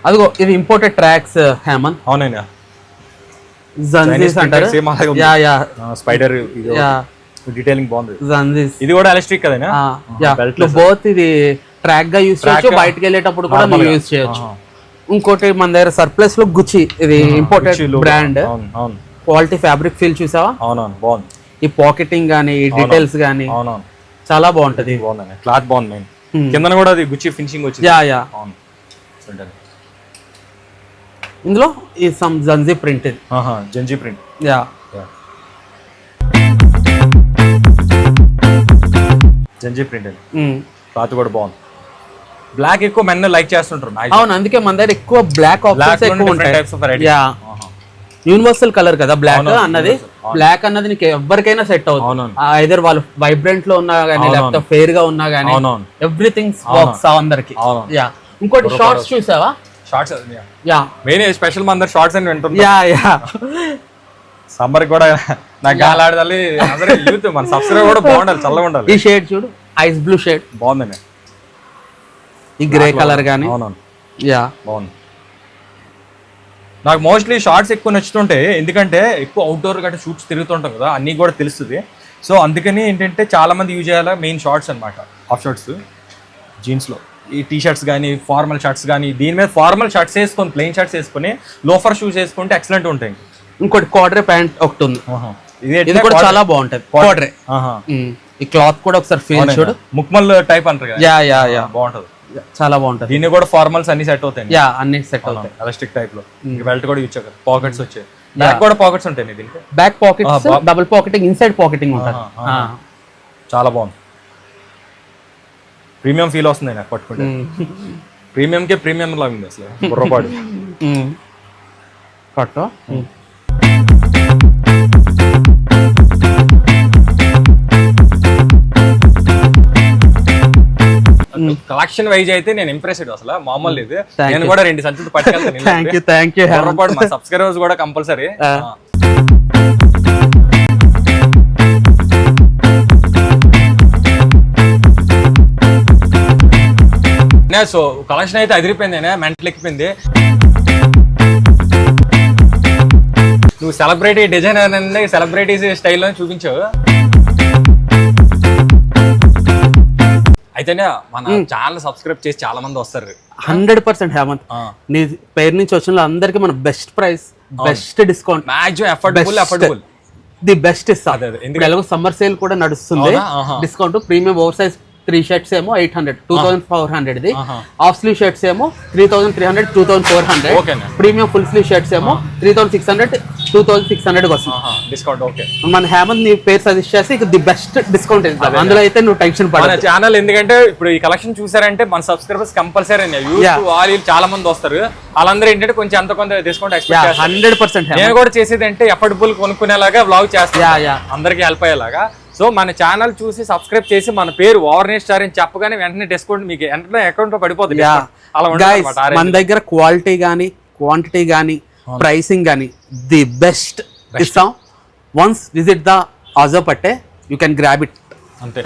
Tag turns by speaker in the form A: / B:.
A: అదిగో ఇది imported tracks Hemant.
B: అవునండి,
A: జంజీస్ అంటారు. Yeah yeah
B: spider
A: yeah
B: detailing బాగుంది.
A: జంజీస్
B: ఇది కూడా ఎలక్ట్రిక్ కదేనా?
A: బోత్ ఇది ట్రాక్ గా యూస్ చేయొచ్చు, బయటకి వెళ్ళేటప్పుడు కూడా నువ్వు యూస్ చేయొచ్చు. ఇంకోటి మన దగ్గర సర్ప్లస్ లో గుచ్చి, ఇది imported brand, quality fabric feel చూసావా?
B: అవునవును బాగుంది.
A: ఈ పాకెటింగ్ గానీ ఈ డీటెయిల్స్ గానీ చాలా బాగుంటది.
B: బాగుంది, క్లాత్ బాగుంది. మెయిన్ కింద కూడా అది గుచ్చి ఫినిషింగ్ వచ్చింది.
A: యా యా ఇందులో ఈ సమ్ జంజీ ప్రింట్, ఇది
B: జంజీ ప్రింట్.
A: యా
B: జంజీ ప్రింట్ క్లాత్ కూడా బాగుంది. బ్లాక్ ఎక్కువ మెన్ లైక్ చేస్తుంటారు.
A: అవును, అందుకే మన దగ్గర ఎక్కువ బ్లాక్ ఆప్షన్స్ ఎక్కువ ఉంటాయి. యా యూనివర్సల్ కలర్ కదా బ్లాక్ అన్నది. బ్లాక్ అన్నది నీకు ఎవరికైనా సెట్ అవుతుంది. ఐదర్ వాళ్ళు వైబ్రెంట్ లో ఉన్నా గానీ లేకపోతే ఫెయిర్ గా ఉన్నా గానీ ఎవ్రీథింగ్ వర్క్స్ అందరికి. యా ఇంకోటి షార్ట్స్ చూసావా?
B: షార్ట్స్
A: యా
B: మెయిన్ స్పెషల్ మందర్ షార్ట్స్ అని వింటున్నా.
A: యా యా
B: సమ్మర్ కూడా నాకు గాలి ఆడాలి. అందరూ యూత్ మన సబ్స్క్రైబర్ కూడా బాగుండాలి, చల్లగా ఉండాలి.
A: ఈ షేడ్ చూడు, ఐస్ బ్లూ షేడ్
B: బాగుందండి.
A: ఈ గ్రే కలర్ గానీ యా
B: బాగుంది. నాకు మోస్ట్లీ షార్ట్స్ ఎక్కువ నచ్చుతుంటే, ఎందుకంటే ఎక్కువ అవుట్డోర్ గట్రా షూట్స్ తిరుగుతుంటాం కదా, అన్నీ కూడా తెలుస్తుంది. సో అందుకని ఏంటంటే చాలా మంది యూజ్ చేయాలి మెయిన్ షార్ట్స్ అనమాట. హాఫ్ షార్ట్స్ జీన్స్లో ఈ టీ షర్ట్స్ కానీ ఫార్మల్ షర్ట్స్ కానీ, దీని మీద ఫార్మల్ షర్ట్స్ వేసుకొని ప్లెయిన్ షర్ట్స్ వేసుకొని లోఫర్ షూస్ వేసుకుంటే ఎక్సలెంట్ ఉంటాయి.
A: ఇంకోటి క్వాడ్రే ప్యాంట్ ఒకటి ఉంది, ఇది కూడా చాలా బాగుంటది. క్వాడ్రే ఈ క్లాత్ కూడా ఒకసారి ఫీల్ చూడు,
B: ముక్మల్ టైప్ అంటారు కదా.
A: యా యా యా
B: బాగుంటది,
A: చాలా బాగుంటది.
B: దీన్ని కూడా ఫార్మల్స్ అన్ని సెట్ అవుతాయి.
A: యా అన్ని సెట్ అవుతాయి.
B: ఎలాస్టిక్ టైప్ లో బెల్ట్ కూడా యూజ్ చేయాలి. పాకెట్స్ వచ్చాయి, బ్యాక్ కూడా పాకెట్స్ ఉంటాయి. దీనికి
A: back pockets, double pocketing, inside pocketing ఉంటుంది.
B: చాలా బాగుంది. ప్రీమియం ఫీల్ వస్తుంది నాకు పట్టుకుంటే. ప్రీమియం కే ప్రీమియం లాగా ఉంది అసలు. బుర్రపాడు
A: కట్టు.
B: కలెక్షన్ వైజ్ అయితే నేను ఇంప్రెస్డ్, అసలు మామూలు ఇది. నేను కూడా 2 సంచులు పట్టుకెళ్తాను. మా సబ్స్క్రైబర్స్ కూడా కంపల్సరీ. సో కలెక్షన్ అయితే అదిరిపోయింది, మెంటల్ ఎక్కిపోయింది. నువ్వు సెలబ్రిటీ డిజైనర్ అండి, సెలబ్రిటీస్ స్టైల్లో చూపించావు. అయితేనే మన ఛానల్ సబ్స్క్రైబ్ చేసి చాలా మంది వస్తారు.
A: 100% హేమంత్, నీ పేరు నుంచి వచ్చిన అందరికి మన best price, best discount,
B: maximum affordable
A: the best ఇస్తా. ఎలాగో సమ్మర్ సేల్ కూడా నడుస్తుంది. Discount premium over size 3 shirts ఏమో 800, 2400 ది. హాఫ్ స్లీవ్ షర్ట్స్ ఏమో 3300, 2400. ప్రీమియం ఫుల్ స్లీవ్ షర్ట్స్ ఏమో 3600, 2600 వస్తుంది
B: డిస్కౌంట్. ఓకే,
A: మన హేమంత్ నీ పేరు సజెస్ట్ చేసి ది బెస్ట్ డిస్కౌంట్ ఇస్తాం. అందులో అయితే నువ్వు టెన్షన్ పడ
B: ఛానల్. ఎందుకంటే ఇప్పుడు ఈ కలెక్షన్ చూసారంటే మన సబ్స్క్రైబర్స్ కంపల్సరీ చాలా మంది వస్తారు. వాళ్ళందరూ ఏంటంటే కొంచెం అంత కొంత డిస్కౌంట్ ఎక్స్పెక్ట్ చేస్తారు.
A: 100%
B: నేను కూడా చేసేది అంటే ఎఫర్డబుల్ కొనుక్కునేలాగా వ్లాగ్ చేస్తాను, అందరికి హెల్ప్ అయ్యేలాగా. సో మన ఛానల్ చూసి సబ్స్క్రైబ్ చేసి మన పేరు ఓవర్నే స్టార్ అని చెప్పగానే వెంటనే డిస్కౌంట్ మీకు వెంటనే అకౌంట్ లో పడిపోతుంది.
A: మన దగ్గర క్వాలిటీ గానీ క్వాంటిటీ గానీ ప్రైసింగ్ గానీ ది బెస్ట్ ఇస్తాం. వన్స్ విజిట్ ద ఆజో పట్టే, యూ కెన్ గ్రాబ్ ఇట్.
B: అంతే.